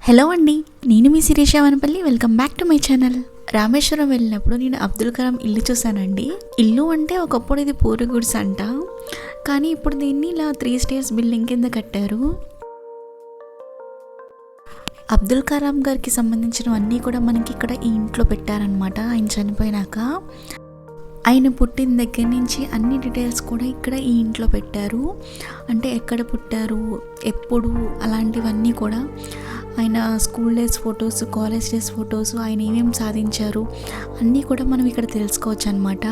Hello అండి, నేను మీ Sirisha Vanapalli. Welcome back to my channel. Rameswaram వెళ్ళినప్పుడు నేను అబ్దుల్ కలాం ఇల్లు చూశానండి. ఇల్లు అంటే ఒకప్పుడు ఇది పూరి గుడిసె అంట, కానీ ఇప్పుడు దీన్ని ఇలా 3 స్టేర్స్ బిల్డింగ్ కింద కట్టారు. అబ్దుల్ కలాం గారికి సంబంధించినవన్నీ కూడా మనకి ఇక్కడ ఈ ఇంట్లో పెట్టారనమాట. ఆయన చనిపోయినాక ఆయన పుట్టిన దగ్గర నుంచి అన్ని డీటెయిల్స్ కూడా ఇక్కడ ఈ ఇంట్లో పెట్టారు. అంటే ఎక్కడ పుట్టారు, ఎప్పుడు, అలాంటివన్నీ కూడా, ఆయన school days photos, college days photos, ఆయన ఏమేమి సాధించారు అన్నీ కూడా మనం ఇక్కడ తెలుసుకోవచ్చు అనమాట.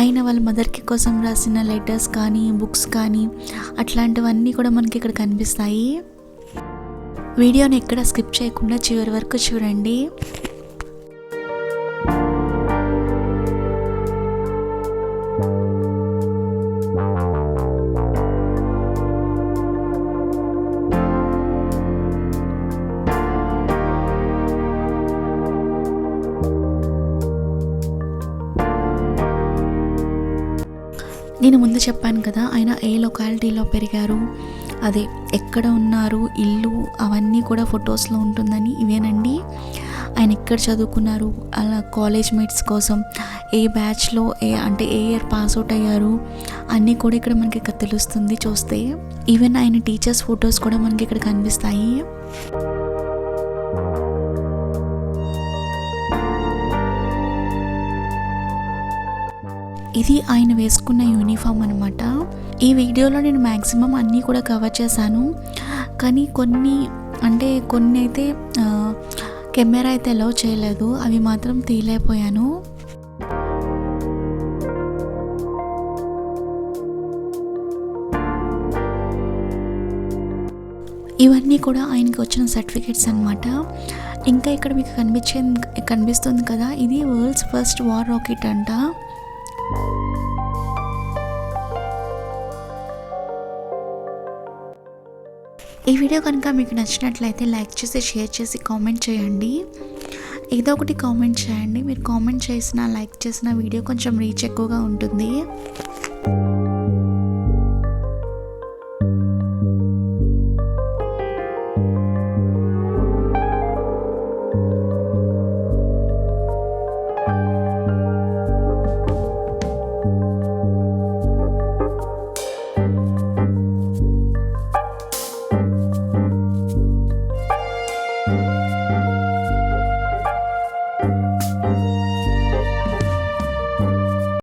ఆయన వాళ్ళ మదర్కి కోసం రాసిన లెటర్స్ కానీ, బుక్స్ కానీ, అట్లాంటివన్నీ కూడా మనకి ఇక్కడ కనిపిస్తాయి. వీడియోని ఎక్కడ స్కిప్ చేయకుండా చివరి వరకు చూడండి. నేను ముందు చెప్పాను కదా, ఆయన ఏ లొకాలిటీలో పెరిగారు, అదే ఎక్కడ ఉన్నారు, ఇల్లు, అవన్నీ కూడా ఫొటోస్లో ఉంటుందని. ఇవేనండి ఆయన ఎక్కడ చదువుకున్నారు, అలా కాలేజ్ మేట్స్ కోసం ఏ బ్యాచ్లో అంటే ఏ ఇయర్ పాస్ అవుట్ అయ్యారు అన్నీ కూడా ఇక్కడ మనకి ఇక్కడ తెలుస్తుంది చూస్తే. ఈవెన్ ఆయన టీచర్స్ ఫొటోస్ కూడా మనకి ఇక్కడ కనిపిస్తాయి. ఇది ఆయన వేసుకున్న యూనిఫామ్ అనమాట. ఈ వీడియోలో నేను మ్యాక్సిమం అన్నీ కూడా కవర్ చేశాను, కానీ కొన్ని అయితే కెమెరా అయితే అలౌ చేయలేదు, అవి మాత్రం తీయలేకపోయాను. ఇవన్నీ కూడా ఆయనకి వచ్చిన సర్టిఫికేట్స్ అనమాట. ఇంకా ఇక్కడ మీకు కనిపిస్తుంది కదా, ఇది వరల్డ్స్ ఫస్ట్ వార్ రాకెట్ అంట. ఈ వీడియో కనుక మీకు నచ్చినట్లయితే లైక్ చేసి, షేర్ చేసి, కామెంట్ చేయండి. ఏదో ఒకటి కామెంట్ చేయండి. మీరు కామెంట్ చేసిన, లైక్ చేసిన వీడియో కొంచెం రీచ్ ఎక్కువగా ఉంటుంది.